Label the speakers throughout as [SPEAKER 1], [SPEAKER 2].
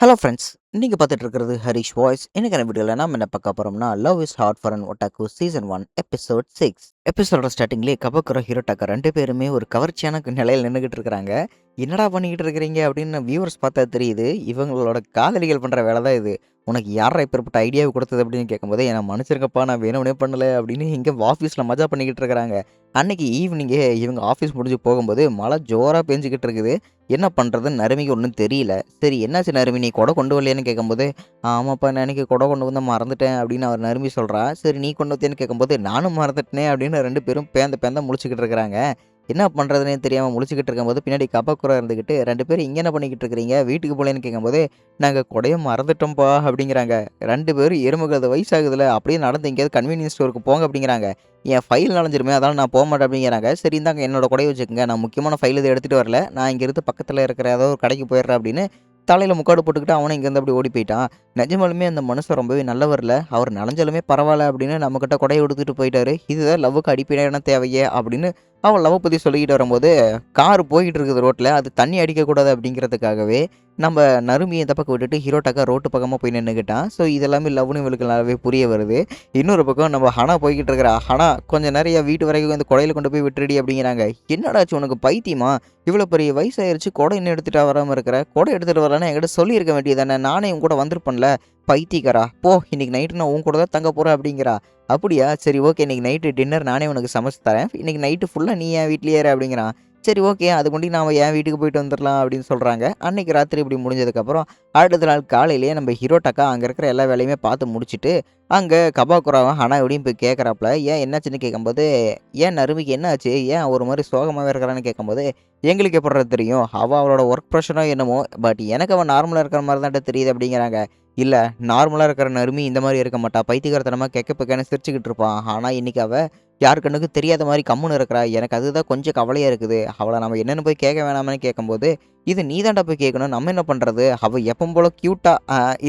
[SPEAKER 1] Hello friends. நீங்க பார்த்துட்டு இருக்கிறது ஹரிஷ் வாய்ஸ். இன்னைக்கான வீடியோல நாம என்ன பார்க்க போறோம்னா, love is hard for an Otaku season 1 episode 6. எபிசோடோட ஸ்டார்ட்டிங்லேயே கபக்குரோ, ஹிரோடாக்கா 2 பேருமே ஒரு கவர்ச்சியான நிலையில நின்னுகிட்டு இருக்கிறாங்க. "என்னடா பண்ணிக்கிட்டு இருக்கிறீங்க?" அப்படின்னு வியூவர்ஸ் பார்த்தா தெரியுது. இவங்களோட காதலிகள் பண்ற வேலை தான் இது. "உனக்கு யார்றா இப்பேற்பட்ட ஐடியாவ குடுத்தது?" அப்படின்னு கேட்கும்போது, "என்ன மன்னிச்சிருங்கப்பா, நான் வேணும்னே பண்ணல." அப்படின்னு இங்க ஆஃபீஸ்ல மஜா பண்ணிக்கிட்டு இருக்கிறாங்க. அன்னைக்கு ஈவினிங்கே இவங்க ஆஃபீஸ் முடிஞ்சு போகும்போது மழை ஜோரா பெஞ்சுகிட்டு இருக்குது. என்ன பண்றதுன்னு நருமிக்கு ஒண்ணும் தெரியல. சரி, என்னாச்சு நருமி, நீ குடை கொண்டு வரலையான்னு கேட்கும்போது, "ஆமாப்பா, நான் அன்னைக்கு குடை கொண்டு வந்தேன், மறந்துட்டேன்." அப்படின்னு அவர் நருமி சொல்றா. சரி, நீ கொண்டு வந்தியான்னு கேட்கும்போது, "நானும் மறந்துட்டேனே." அப்படின்னு 2 பேரும் பேந்த பேந்த முழிச்சுக்கிட்டு இருக்கிறாங்க. என்ன பண்றதுன்னே தெரியாம முழிச்சுக்கிட்டு இருக்கும்போது, பின்னாடி கபாக்குரோ இருந்துகிட்டு, "2 பேரும் இங்க என்ன பண்ணிக்கிட்டு இருக்கிறீங்க? வீட்டுக்கு போகலையான்னு?" கேட்கும்போது, "நாங்க குடைய மறந்துட்டோம்ப்பா." அப்படிங்கிறாங்க. 2 பேரும் எரும வயசாகுதுல, அப்படியே நடந்து எங்கேயாவது கன்வீனியன்ஸ் ஸ்டோருக்கு போங்க அப்படிங்கிறாங்க. "என் ஃபைல் நனஞ்சிருமே, அதனால நான் போமாட்டேன்." அப்படிங்கிறாங்க. "சரி, இந்தாங்க என்னோட கொடைய வச்சுக்கங்க. நான் முக்கியமான ஃபைல் எதுவும் எடுத்துட்டு வரல. நான் இங்கிருந்து பக்கத்துல இருக்கிற ஏதோ ஒரு கடைக்கு போயிடுறேன்." அப்படின்னு தலையில முக்காடு போட்டுக்கிட்டு அவனும் இங்கேருந்து அப்படி ஓடி போயிட்டான். நிஜமாலுமே அந்த மனுஷன் ரொம்பவே நல்லவர்ல. அவர் நனஞ்சாலுமே பரவால்ல அப்படின்னு நம்மகிட்ட கொடைய குடுத்துட்டு போயிட்டாரு. இதுதான் லவ்வுக்கு அடிப்படையான தேவையே அப்படின்னு அவன் லவ்வ பத்தி சொல்லிக்கிட்டு வரும்போது, கார் போயிட்டு இருக்குது ரோட்ல. அது தண்ணி அடிக்கக்கூடாது அப்படிங்கிறதுக்காகவே, நம்ம நருமிய இந்த பக்கம் விட்டுட்டு ஹிரோடாக்கா ரோட்டு பக்கமா போய் நின்னுக்கிட்டான். ஸோ இதெல்லாமே லவ்வுன்னு இவளுக்கு நல்லாவே புரிய வருது. இன்னொரு பக்கம் நம்ம ஹனா போய்க்கிட்டு இருக்கிறா. "ஹனா, கொஞ்சம் நேரம் என் வீட்டு வரைக்கும் இந்த கொடையில கொண்டு போய் விட்டுருடி." அப்படிங்கிறாங்க. "என்னடா ஆச்சு உனக்கு, பைத்தியமா? இவ்வளோ பெரிய வயசாயிருச்சு, கொடை இன்னும் எடுத்துட்டா வராம இருக்கிற? கொடை எடுத்துட்டு வரலன்னா என்கிட்ட சொல்லியிருக்க வேண்டியது தானே? நானே உன் கூட வந்திருப்பேன்ல. பைத்தியக்காரா! போ, இன்னைக்கு நைட்டு நான் உன் கூட தான் தங்க போறேன்." அப்படிங்கிறா. "அப்படியா? சரி, ஓகே. இன்னைக்கு நைட்டு டின்னர் நானே உனக்கு சமைச்சு தரேன். இன்னைக்கு நைட்டு ஃபுல்லா நீ என் வீட்லயே இரு." அப்படிங்கிறான். சரி, ஓகே. அதுக்குண்டி நாம என் வீட்டுக்கு போயிட்டு வந்துரலாம் அப்படின்னு சொல்றாங்க. அன்னைக்கு ராத்திரி இப்படி முடிஞ்சதுக்கப்புறம், அடுத்த நாள் காலையிலேயே நம்ம ஹிரோடாக்கா அங்க இருக்கிற எல்லா வேலையுமே பார்த்து முடிச்சுட்டு, அங்க கபாக்குராவ ஹனாயோடையும் போய் கேட்கறாப்புல. ஏன் என்னாச்சுன்னு கேட்கும்போது, "ஏன் நருமிக்கு என்ன ஆச்சு? ஏன் ஒரு மாரி சோகமாவே இருக்கிறான்னு?" கேட்கும்போது, "எங்களுக்கு எப்புட்றா தெரியும்? அவளோட ஒர்க் ப்ரெஷரோ என்னமோ, பட் எனக்கு அவ நார்மலா இருக்கிற மாரி தான்டா தெரியுது." அப்படிங்கிறாங்க. "இல்ல, நார்மலா இருக்கிற நருமி இந்த மாரி இருக்க மாட்டா. பைத்தியக்காரத்தனமா கெக்க பெக்கேன்னு சிரிச்சுக்கிட்டு இருப்பா. ஆனா இன்னைக்கு அவ யார் கண்ணுக்கும் தெரியாத மாரி கம்முனு இருக்கிறா. எனக்கு அதுதான் கொஞ்சம் கவலையா இருக்குது. அவள நம்ம என்னன்னு போய் கேட்க வேணாமான்னு?" கேட்கும்போது, "இது நீ தான்டா போய் கேட்கணும். நம்ம என்ன பண்றது? அவ எப்பவும் போல கியூட்டா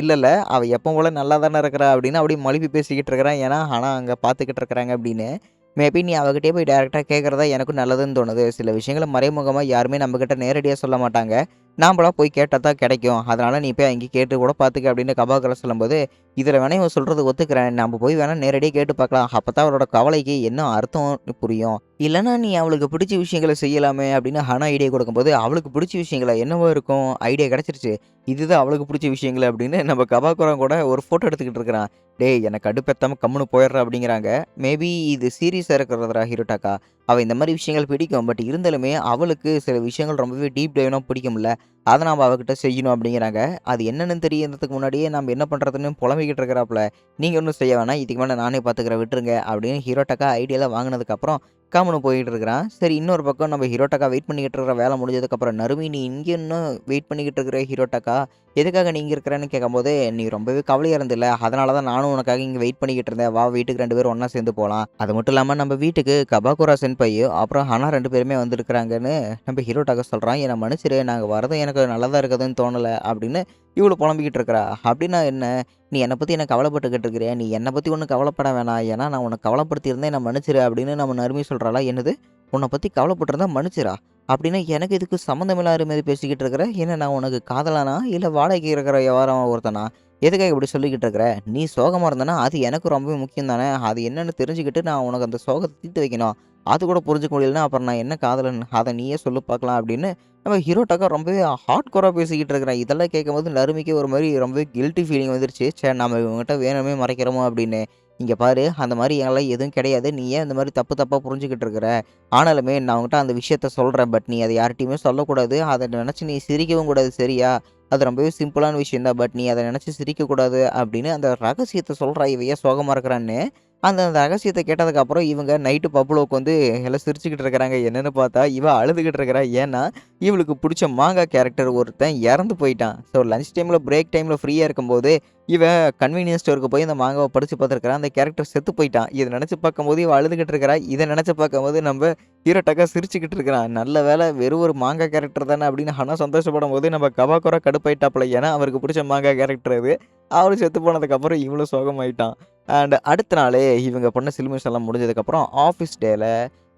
[SPEAKER 1] இல்ல, அவ எப்பவும் போல நல்லா தானே இருக்கிறா." அப்படின்னு அப்படியே மழுப்பி பேசிக்கிட்டு இருக்கிறான். ஏன்னா, ஆனா அங்க பார்த்துக்கிட்டு இருக்கிறாங்க அப்படின்னு. மேபி நீ அவகிட்டயே போய் டைரக்ட்டா கேட்கறது தான் எனக்கும் நல்லதுன்னு தோணுது. சில விஷயங்கள மறைமுகமா யாருமே நம்மகிட்ட நேரடியா சொல்ல மாட்டாங்க. நாம்பளா போய் கேட்டா தான் கிடைக்கும். அதனால நீ போய் அங்கேயே கேட்டு கூட பார்த்துக்க அப்படின்னு கபாகரா சொல்லும்போது, இதில வேணா இவன் சொல்றது ஒத்துக்கிறேன். நம்ம போய் வேணா நேரடியா கேட்டு பார்க்கலாம். அப்பதான் அவளோட கவலைக்கு என்ன அர்த்தம்னு புரியும். இல்லன்னா நீ அவளுக்கு பிடிச்ச விஷயங்கள செய்யலாமே அப்படின்னு ஹனா ஐடியா கொடுக்கும்போது, அவளுக்கு பிடிச்ச விஷயங்களா? என்னவோ இருக்கும்? ஐடியா கிடைச்சிருச்சு. இதுதான் அவளுக்கு பிடிச்ச விஷயங்கள் அப்படின்னு நம்ம கபாகுரம் கூட ஒரு ஃபோட்டோ எடுத்துக்கிட்டு இருக்கிறான். "டேய், என்ன கடுப்பேத்தாம கம்முனு போயிட்றா." அப்படிங்கிறாங்க. மேபி இது சீரியஸா இருக்கிறதுடா ஹிரோடாக்கா. அவ இந்த மாரி விஷயங்கள் பிடிக்கும். பட் இருந்தாலுமே அவளுக்கு சில விஷயங்கள் ரொம்பவே டீப் டைவ்னா பிடிக்கும்ல. அத நாம அவகிட்ட செய்யணும் அப்படிங்கிறாங்க. அது என்னன்னு தெரியறதுக்கு முன்னாடியே நம்ம என்ன பண்றதுன்னு புலம்பிக்கிட்டு இருக்கிறாப்புல. "நீங்க ஒண்ணும் செய்ய வேணாம். இதுக்கு மேல நானே பார்த்துக்கிறேன், விட்டுருங்க." அப்படின்னு ஹிரோடாக்கா ஐடியாலாம் வாங்குனதுக்கப்புறம் கம்முனு போயிட்டு இருக்கிறான். சரி, இன்னொரு பக்கம் நம்ம ஹிரோடாக்கா வெயிட் பண்ணிக்கிட்டு இருக்கிற வேலை முடிஞ்சதுக்கப்புறம், "நருமி, நீ இங்க இன்னும் வெயிட் பண்ணிக்கிட்டு இருக்கிற ஹிரோடாக்கா? எதுக்காக நீ இங்க இருக்கிறன்னு?" கேட்கும்போது, "நீ ரொம்பவே கவலையா இருந்தல்ல. அதனால தான் நானும் உனக்காக இங்க வெயிட் பண்ணிக்கிட்டு இருந்தேன். வா, வீட்டுக்கு 2 பேரும் ஒண்ணா சேர்ந்து போலாம். அது மட்டும் இல்லாம நம்ம வீட்டுக்கு கபாகுரா சென்பாயும், அப்புறம் ஹனா 2 பேருமே வந்திருக்கிறாங்கன்னு." நம்ம ஹிரோடாக்கா சொல்றான். "என்ன மன்னிச்சிரு. நாங்க வரது எனக்கு நல்லதா இருக்குதுன்னு தோணல." அப்படின்னு இவளும் புலம்பிக்கிட்டு இருக்கிறா. "அப்படின்னா என்ன? நீ என்ன பத்தி என்ன கவலைப்பட்டுக்கிட்டு இருக்கிறியா? நீ என்ன பத்தி ஒண்ணும் கவலைப்பட வேணாம். ஏன்னா நான் உன்ன கவலைப்படுத்தியிருந்தேன். என்ன மன்னிச்சிரு." அப்படின்னு நம்ம நறுமி சொல்றாளா. "என்னது? உன்ன பத்தி கவலைப்பட்டிருந்தா மன்னிச்சிரா? அப்படின்னா எனக்கு இதுக்கு சம்மந்தம் இல்லாத மாரி பேசிக்கிட்டு இருக்கிற? என்ன, நான் உனக்கு காதலனா? இல்ல வாடகைக்கு இருக்கிற எவராவது ஒருத்தனா? எதுக்காக இப்படி சொல்லிக்கிட்டு இருக்கிற? நீ சோகமா இருந்தன்னா, அது எனக்கு ரொம்பவே முக்கியம் தானே. அது என்னன்னு தெரிஞ்சுக்கிட்டு நான் உனக்கு அந்த சோகத்த தீர்த்து வைக்கணும். அது கூட புரிஞ்சுக்க முடியலன்னா, அப்புறம் நான் என்ன காதலன்? அத நீயே சொல்லு பார்க்கலாம்." அப்படின்னு நம்ம ஹீரோட்டாக்கா ரொம்பவே ஹார்ட்கோரா பேசிக்கிட்டு இருக்கிறான். இதெல்லாம் கேட்கும்போது நருமிக்கு ஒரு மாரி ரொம்பவே கில்ட்டி ஃபீலிங் வந்துருச்சு. ச்சே, நம்ம இவங்ககிட்ட வேணுமே மறைக்கிறோமோ அப்படின்னு. "இங்க பாரு, அந்த மாரி எல்லாம் எதுவும் கிடையாது. நீ ஏன் இந்த மாரி தப்பு தப்பா புரிஞ்சுகிட்டு இருக்கிற? ஆனாலுமே நான் உன்கிட்ட அந்த விஷயத்த சொல்றேன். பட் நீ அத யார்ட்டயுமே சொல்லக்கூடாது. அத நினைச்சு நீ சிரிக்கவும் கூடாது, சரியா? அது ரொம்பவே சிம்பிளான விஷயம் தான். பட் நீ அத நினைச்சு சிரிக்கக்கூடாது." அப்படின்னு அந்த ரகசியத்த சொல்றா. இவ ஏன் சோகமா இருக்கிறான்னு. அந்த அந்த ரகசியத்த கேட்டதுக்கப்புறம் இவங்க நைட்டு பப்ல உட்காந்து எல்லாம் சிரிச்சுக்கிட்டு இருக்கிறாங்க. என்னன்னு பார்த்தா, இவ அழுதுகிட்டு இருக்கிறா. ஏன்னா, இவளுக்கு புடிச்ச மாங்கா கேரக்டர் ஒருத்தன் இறந்து போயிட்டான். ஸோ லஞ்ச் டைம்ல, பிரேக் டைம்ல ஃப்ரீயா இருக்கும்போது, இவ கன்வீனியன்ஸ் ஸ்டோருக்கு போய் அந்த மாங்காவ படிச்சு பார்த்துருக்கிறா. அந்த கேரக்டர் செத்து போயிட்டான். இத நினைச்சு பார்க்கும்போது இவ அழுதுகிட்டு இருக்கிறா. இத நினைச்சு பார்க்கும்போது நம்ப ஹீரோ டக்கா சிரிச்சுக்கிட்டு இருக்கிறான். நல்ல வேளை வெறும் ஒரு மாங்கா கேரக்டர் தானே அப்படின்னு ஹனா சந்தோஷப்படும்போது, நம்ம கபாகோரா கடுப்பாயிட்டாப்புல. ஏன்னா, அவருக்கு புடிச்ச மாங்கா கேரக்டர் அது. அவரு செத்து போனதுக்கப்புறம் இவனும் சோகமாயிட்டான். அண்ட் அடுத்த நாளே இவங்க பண்ண சில்மிஷம் எல்லாம் முடிஞ்சதுக்கப்புறம் ஆஃபீஸ் டேல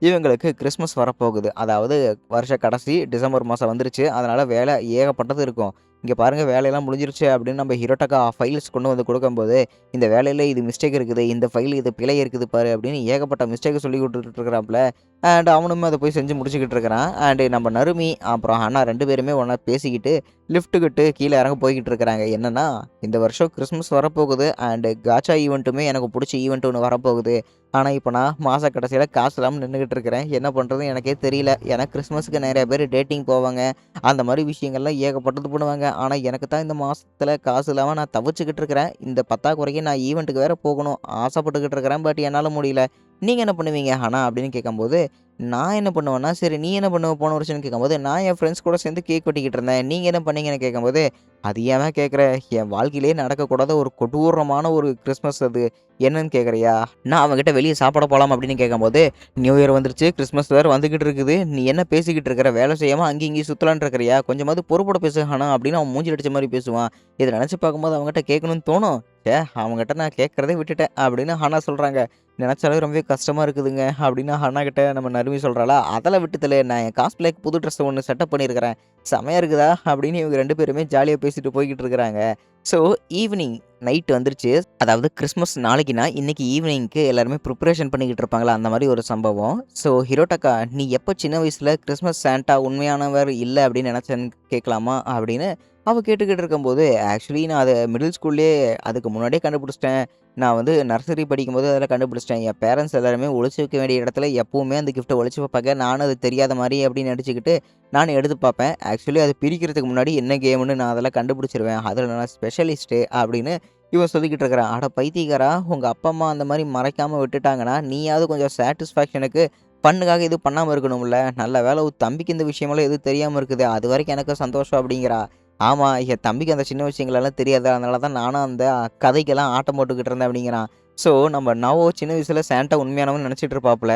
[SPEAKER 1] இவங்களுக்கு கிறிஸ்மஸ் வரப்போகுது. அதாவது வருஷ கடைசி டிசம்பர் மாசம் வந்துருச்சு. அதனால வேலை ஏகப்பட்டது இருக்கும். இங்க பாருங்க வேலையெல்லாம் முடிஞ்சிருச்சு அப்படின்னு நம்ம ஹிரோட்டக்கா ஃபைல்ஸ் கொண்டு வந்து குடுக்கும்போது, இந்த வேலையில இது மிஸ்டேக் இருக்குது. இந்த ஃபைல் இது பிழை இருக்குது பாரு அப்படின்னு ஏகப்பட்ட மிஸ்டேக்க சொல்லிக் குடுத்துட்டு இருக்கிறாப்புல. அவனுமே அத போய் செஞ்சு முடிச்சுக்கிட்டு இருக்கிறான். நம்ம நருமி அப்புறம் அண்ணா 2 பேருமே ஒண்ணா பேசிக்கிட்டு லிஃப்ட்டுக்கிட்டு கீழ இறங்க போய்க்கிட்டு இருக்கிறாங்க. என்னன்னா, இந்த வருஷம் கிறிஸ்மஸ் வரப்போகுது காச்சா ஈவென்ட்டுமே எனக்கு புடிச்ச ஈவென்ட் ஒண்ணு வரப்போகுது. ஆனா, இப்ப நான் மாச கடைசியில காசு இல்லாம நின்னுகிட்டு இருக்கிறேன். என்ன பண்றதுன்னு எனக்கே தெரியல. ஏன்னா கிறிஸ்மஸ்க்கு நெறைய பேரு டேட்டிங் போவாங்க. அந்த மாரி விஷயங்கள்லாம் ஏகப்பட்டது பண்ணுவாங்க. ஆனா, எனக்கு தான் இந்த மாசத்துல காசு இல்லாம நான் தவிச்சுக்கிட்டு இருக்கிறேன். இந்த பத்தாக்குறைக்கு நான் ஈவென்ட்டுக்கு வேற போகணும். ஆசைப்பட்டுக்கிட்டு இருக்கிறேன். பட் என்னால முடியல. நீங்க என்ன பண்ணுவீங்க அண்ணா? அப்படின்னு கேட்கும்போது, நான் என்ன பண்ணுவேன்னா, சரி நீ என்ன பண்ணுவ போன வருஷம்னு கேட்கும்போது, நான் என் ஃப்ரெண்ட்ஸ் கூட சேர்ந்து கேக் வெட்டிக்கிட்டு இருந்தேன். நீங்க என்ன பண்ணீங்கன்னு கேட்கும்போது, அது ஏம்மா கேட்குற? என் வாழ்க்கையிலேயே நடக்கக்கூடாத ஒரு கொடூரமான ஒரு கிறிஸ்மஸ் அது. என்னன்னு கேட்குறியா? நான் அவன்கிட்ட வெளிய சாப்பிட போலாம் அப்படின்னு கேட்கும்போது, நியூ இயர் வந்துருச்சு. கிறிஸ்மஸ் வேற வந்துகிட்டு இருக்குது. நீ என்ன பேசிக்கிட்டு இருக்கிற? வேலை செய்யாம அங்கேயும் இங்கேயும் சுத்தலான்ட்டு இருக்கிறியா? கொஞ்சமாவது பொறுப்போட பேசு அண்ணா அப்படின்னு அவன் மூஞ்சில அடிச்ச மாரி பேசுவான். இத நினைச்சு பார்க்கும்போது அவன்கிட்ட கேட்கணும்னு தோணும். அவன்கிட்ட நான் கேட்கறதே விட்டுட்டேன் அப்படின்னு ஹனா சொல்றாங்க. நினைச்சாலே ரொம்பவே கஷ்டமா இருக்குதுங்க அப்படின்னு ஹனா கிட்ட நம்ம நறுமி சொல்றாளா, அதெல்லாம் விட்டு தள்ளு. நான் என் காஸ்பிளேக்கு புது ட்ரெஸ் ஒண்ணு செட்டப் பண்ணியிருக்கிறேன். செமையா இருக்குதா? அப்படின்னு இவங்க 2 பேருமே ஜாலியா பேசிட்டு போய்க்கிட்டு இருக்கிறாங்க. ஸோ ஈவினிங் நைட் வந்துருச்சு. அதாவது கிறிஸ்மஸ் நாளைக்குன்னா, இன்னைக்கு ஈவினிங்க்கு எல்லாருமே ப்ரிப்பரேஷன் பண்ணிக்கிட்டு இருப்பாங்கல்ல, அந்த மாரி ஒரு சம்பவம். ஸோ ஹிரோட்டக்கா, "நீ எப்ப சின்ன வயசுல கிறிஸ்மஸ் சாண்டா உண்மையானவர் இல்ல அப்படின்னு நினைச்சேன்னு கேட்கலாமா?" அப்படின்னு அவ கேட்டுக்கிட்டு இருக்கும்போது, ஆக்சுவலி நான் அத மிடில் ஸ்கூல்லேயே அதுக்கு முன்னாடியே கண்டுபிடிச்சிட்டேன். நான் வந்து நர்சரி படிக்கும்போது அதெல்லாம் கண்டுபிடிச்சிட்டேன். என் பேரண்ட்ஸ் எல்லாருமே ஒளிச்சு வைக்க வேண்டிய இடத்துல எப்பவுமே அந்த கிஃப்ட்ட ஒளிச்சு வைப்பாங்க. நானும் அது தெரியாத மாரி அப்படின்னு நடிச்சுக்கிட்டு, நானும் எடுத்து பார்ப்பேன். ஆக்சுவலி அது பிரிக்கிறதுக்கு முன்னாடி என்ன கேம்ன்னு நான் அதெல்லாம் கண்டுபிடிச்சிருவேன். அதில நான் ஸ்பெஷலிஸ்ட்டு அப்படின்னு இவன் சொல்லிக்கிட்டு இருக்கிறான். அட பைத்தியக்காரா! உங்க அப்பா, அம்மா அந்த மாரி மறைக்காம விட்டுட்டாங்கன்னா, நீயாவது கொஞ்சம் சாட்டிஸ்ஃபேக்ஷனுக்கு ஃபன்னுக்காக எதுவும் பண்ணாம இருக்கணும்ல. நல்ல வேளை உன் தம்பிக்கு இந்த விஷயமெல்லாம் எதுவும் தெரியாம இருக்குது. அதுவரைக்கும் எனக்கு சந்தோஷம் அப்படிங்கிறா. ஆமா, என் தம்பிக்கு அந்த சின்ன விஷயங்களெல்லாம் தெரியாது. அதனால தான் நானும் அந்த கதைக்கெல்லாம் ஆட்டம் போட்டுக்கிட்டு இருந்தேன் அப்படிங்கிறான். ஸோ நம்ம நவோ சின்ன வயசுல சாண்டா உண்மையானவன்னு நெனச்சிட்டு இருப்பாப்புல.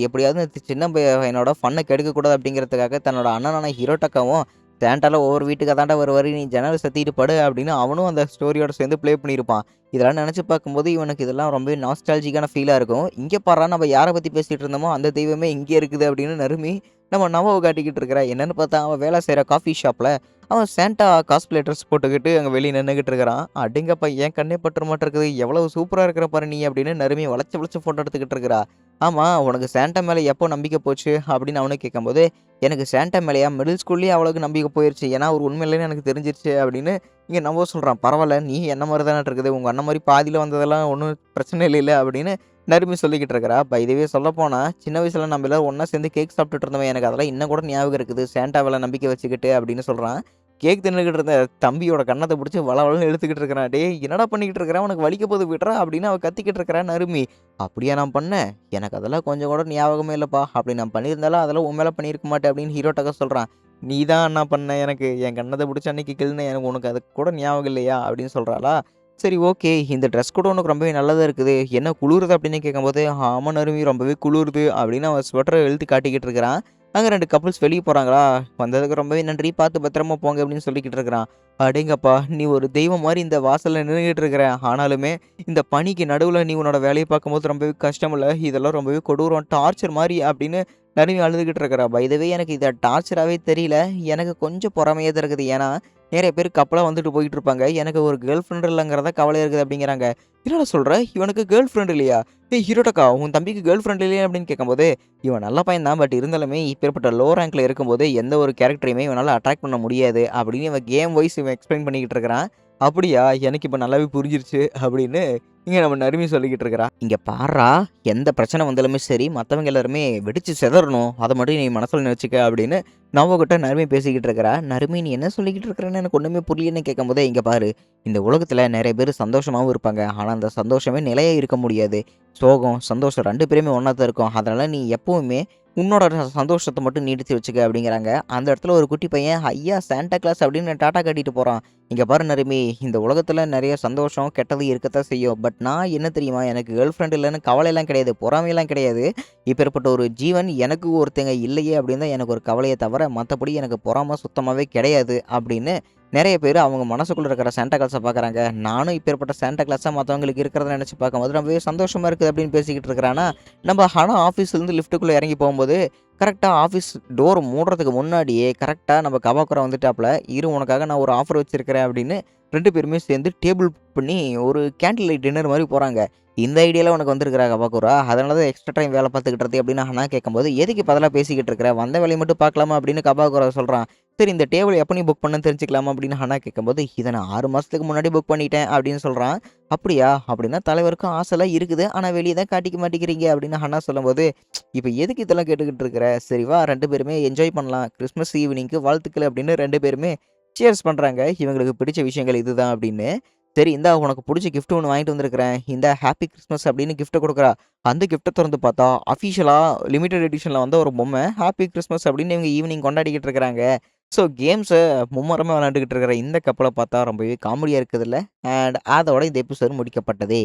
[SPEAKER 1] எப்படியாவது இந்த சின்ன பையனோட ஃபன்ன கெடுக்கக்கூடாது அப்படிங்கிறதுக்காக தன்னோட அண்ணனான ஹிரோட்டக்காவும், சாண்டால ஒவ்வொரு வீட்டுக்கா தான்டா வருவாரு. நீ ஜன்னல சாத்திட்டு படு அப்படின்னு அவனும் அந்த ஸ்டோரியோட சேர்ந்து ப்ளே பண்ணியிருப்பான். இதெல்லாம் நெனச்சு பார்க்கும்போது இவனுக்கு இதெல்லாம் ரொம்பவே நாஸ்டால்ஜிக்கான ஃபீலா இருக்கும். இங்க பார்றா நம்ம யார பத்தி பேசிட்டு இருந்தோமோ அந்த தெய்வமே இங்கே இருக்குது அப்படின்னு நறுமி நம்ம நவாவ காட்டிக்கிட்டு இருக்கிறா. என்னன்னு பார்த்தா அவன் வேலை செய்ற காஃபி ஷாப்ல அவன் சாண்டா காஸ்ப்ளே ட்ரெஸ் போட்டுக்கிட்டு அங்க வெளிய நின்னுகிட்டு இருக்கிறான். அடேங்கப்பா! என் கண்ணே பட்டுற மாட்டிருக்குது. எவ்வளவு சூப்பரா இருக்கிற பாரு நீ அப்படின்னு நறுமி வளைச்சு வளைச்சு ஃபோட்டோ எடுத்துக்கிட்டு இருக்கிறா. ஆமா, உனக்கு சாண்டா மேல எப்போ நம்பிக்கை போச்சு? அப்படின்னு அவனும் கேட்கும்போது, எனக்கு சாண்டா மேலயா மிடில் ஸ்கூல்லயே அவ்வளவுக்கு நம்பிக்கை போயிருச்சு. ஏன்னா அவரு உண்மை இல்லன்னு எனக்கு தெரிஞ்சிருச்சு அப்படின்னு இங்க நவோ சொல்றான். பரவால்ல நீ என்ன மாரி தானட்டு இருக்குது. உங்க அண்ணன் மாரி பாதியில வந்ததெல்லாம் ஒண்ணும் பிரச்சனை இல்லைல்ல அப்படின்னு நறுமி சொல்லிக்கிட்டு இருக்கிறா. பை த வே சொல்லப்போனா, சின்ன வயசுல நம்ம எல்லாரும் ஒண்ணா சேர்ந்து கேக் சாப்பிட்டுட்டு இருந்தோமே. எனக்கு அதெல்லாம் இன்னும் கூட ஞாபகம் இருக்குது. சாண்டா மேல நம்பிக்கை வச்சுக்கிட்டு அப்படின்னு சொல்றான். கேக் தின்னுகிட்டு இருந்த தம்பியோட கன்னத்த புடிச்சு வளவளன்னு இழுத்துக்கிட்டு இருக்கிறான். "டேய் என்னடா பண்ணிக்கிட்டு இருக்கிற? உனக்கு வலிக்க போது விட்றா" அப்படின்னு அவ கத்திக்கிட்டு இருக்கிறா நறுமி. "அப்படியா நான் பண்ணேன்? எனக்கு அதெல்லாம் கொஞ்சம் கூட ஞாபகமே இல்லப்பா. அப்படி நான் பண்ணியிருந்தாலும் அதெல்லாம் உன் மேல பண்ணியிருக்க மாட்டேன்" அப்படின்னு ஹீரோட்டாக்க சொல்றான். "நீ தான் அண்ணா பண்ண எனக்கு. என் கன்னத்த புடிச்சு அன்னைக்கு கிள்ன எனக்கு உனக்கு அது கூட ஞாபகம் இல்லையா?" அப்படின்னு சொல்றாளா. சரி ஓகே. இந்த ட்ரெஸ் கூட உனக்கு ரொம்பவே நல்லதா இருக்குது. என்ன குளுருது அப்படின்னு கேட்கும்போது, "ஆமா நறுமி ரொம்பவே குளுருது" அப்படின்னு அவன் ஸ்வெட்டர இழுத்து காட்டிக்கிட்டு இருக்கிறான். அங்க 2 கப்புள்ஸ் வெளிய போறாங்களா, "வந்ததுக்கு ரொம்பவே நன்றி. பார்த்து பத்திரமா போங்க" அப்படின்னு சொல்லிக்கிட்டு இருக்கிறான். அடேங்கப்பா! நீ ஒரு தெய்வம் மாரி இந்த வாசல்ல நின்னுகிட்டு இருக்கிற. ஆனாலுமே இந்த பனிக்கு நடுவுல நீ உன்னோட வேலைய பார்க்கும்போது ரொம்பவே கஷ்டம்ல. இதெல்லாம் ரொம்பவே கொடூரம். டார்ச்சர் மாரி அப்படின்னு நறுமி அழுதுகிட்டு இருக்கிறா. பை த வே எனக்கு இத டார்ச்சராவே தெரியல. எனக்கு கொஞ்சம் பொறாமையா தான் இருக்குது. ஏன்னா, நெறைய பேர் கப்பலா வந்துட்டு போயிட்டு இருப்பாங்க. எனக்கு ஒரு கேர்ள் ஃபிரெண்ட் இல்லங்கிறத கவலையா இருக்குது அப்படிங்கிறாங்க. என்னடா சொல்ற? இவனுக்கு கேர்ள் ஃபிரெண்ட் இல்லையா? ஏய் ஹீரோட்டக்கா உன் தம்பிக்கு கேர்ள் ஃபிரெண்ட் இல்லையா? அப்படின்னு கேட்கும்போது, இவன் நல்ல பையன் தான். பட் இருந்தாலுமே இப்பேற்பட்ட லோ ரேங்க்ல இருக்கும்போது எந்த ஒரு கேரக்டரையுமே இவனால அட்ராக்ட் பண்ண முடியாது. அப்படின்னு இவன் கேம் வைஸ் இவன் எக்ஸ்பிளைன் பண்ணிக்கிட்டு இருக்கிறான். அப்படியா? எனக்கு இப்ப நல்லாவே புரிஞ்சிருச்சு அப்படின்னு இங்க நம்ம நறுமி சொல்லிக்கிட்டு இருக்கிறா. இங்க பார்றா, எந்த பிரச்சனை வந்தாலுமே சரி, மத்தவங்க எல்லாருமே வெடிச்சு சிதறணும். அத மட்டும் நீ மனசுல வச்சுக்க அப்படின்னு நவ்வாகிட்ட நறுமி பேசிக்கிட்டு இருக்கிறா. நறுமி நீ என்ன சொல்லிக்கிட்டு இருக்கிறன்னு எனக்கு ஒண்ணுமே புரியலன்னு கேட்கும்போதே, இங்க பாரு இந்த உலகத்துல நெறைய பேர் சந்தோஷமாவும் இருப்பாங்க. ஆனா அந்த சந்தோஷமே நிலையா இருக்க முடியாது. சோகம், சந்தோஷம் 2 பேருமே ஒண்ணா தான் இருக்கும். அதனால நீ எப்பவுமே உன்னோட சந்தோஷத்த மட்டும் நீடித்து வச்சுக்க அப்படிங்கிறாங்க. அந்த இடத்துல ஒரு குட்டி பையன், ஐயா சாண்டா கிளாஸ் அப்படின்னு டாட்டா காட்டிட்டு போறான். இங்க பாரு நருமி, இந்த உலகத்துல நெறைய சந்தோஷம், கெட்டது இருக்கத்தான் செய்யும். பட் நான் என்ன தெரியுமா? எனக்கு கேர்ள் ஃபிரெண்ட் இல்லன்னு கவலைலாம் கிடையாது. பொறாமைலாம் கிடையாது. இப்பேற்பட்ட ஒரு ஜீவன் எனக்கு ஒருத்தங்க இல்லையே அப்படின்னு தான் எனக்கு ஒரு கவலையே தவிர, மத்தபடி எனக்கு பொறாம சுத்தமாவே கிடையாது அப்படின்னு நெறைய பேரு அவங்க மனசுக்குள்ள இருக்கிற சாண்டா கிளாஸ பார்க்குறாங்க. நானும் இப்பேற்பட்ட சாண்டா கிளாஸா மத்தவங்களுக்கு இருக்கிறத நெனச்சு பார்க்கும்போது ரொம்பவே சந்தோஷமா இருக்குது அப்படின்னு பேசிக்கிட்டு இருக்கிறான். ஆனா, நம்ம ஹனா ஆஃபீஸ்லேருந்து லிஃப்ட்டுக்குள்ள இறங்கி போகும்போது, கரெக்ட்டா ஆஃபீஸ் டோர் மூடுறதுக்கு முன்னாடியே கரெக்ட்டா நம்ம கபாக்குரா வந்துட்டாப்ல. "இரு உனக்காக நான் ஒரு ஆஃபர் வச்சிருக்கிறேன்" அப்படின்னு 2 பேருமே சேர்ந்து டேபிள் புக் பண்ணி ஒரு கேண்டில் லைட் டின்னர் மாரி போறாங்க. "இந்த ஐடியாலாம் உனக்கு வந்திருக்குடா கபாக்குரா. அதனால தான் எக்ஸ்ட்ரா டைம் வேல பார்த்துக்கிட்டது" அப்படின்னு ஹனா கேட்கும்போது, "எதுக்கு இப்ப அதெல்லாம் பேசிக்கிட்டு இருக்கிற? வந்த வேலைய மட்டும் பார்க்கலாமா?" அப்படின்னு கபாக்குரா சொல்றான். "சரி இந்த டேபிள் எப்ப நீ புக் பண்ணன்னு தெரிஞ்சுக்கலாமா?" அப்படின்னு ஹனா கேட்கும்போது, "இத நான் 6 மாசத்துக்கு முன்னாடி புக் பண்ணிட்டேன்" அப்படின்னு சொல்றான். "அப்படியா? அப்படின்னா தலைவருக்கும் ஆசைலாம் இருக்குது. ஆனா வெளிய தான் காட்டிக்க மாட்டேங்கிறீங்க" அப்படின்னு ஹனா சொல்லும்போது, "இப்ப எதுக்கு இதெல்லாம் கேட்டுக்கிட்டு இருக்கிற? சரி வா 2 பேருமே என்ஜாய் பண்ணலாம். கிறிஸ்மஸ் ஈவினிங்க்கு வாழ்த்துக்கள்" அப்படின்னு 2 பேருமே சியர்ஸ் பண்றாங்க. இவங்களுக்கு பிடிச்ச விஷயங்கள் இதுதான் அப்படின்னு. "சரி இந்தா உனக்கு புடிச்ச கிஃப்ட் ஒண்ணு வாங்கிட்டு வந்திருக்கிறேன். இந்தா ஹேப்பி கிறிஸ்மஸ்" அப்படின்னு கிஃப்ட்ட குடுக்குறா. அந்த கிஃப்ட்ட தொறந்து பார்த்தா, அஃபிஷியலா லிமிட்டட் எடிஷன்ல வந்த ஒரு பொம்மை. ஹேப்பி கிறிஸ்மஸ் அப்படின்னு இவங்க ஈவினிங் கொண்டாடிக்கிட்டு இருக்கிறாங்க. ஸோ கேம்ஸ மும்மரமா விளையாண்டுகிட்டு இருக்கிற இந்த கப்பல பார்த்தா ரொம்பவே காமெடியா இருக்குதுல்ல. அண்ட் அதோட இந்த எபிசோட் முடிக்கப்பட்டது.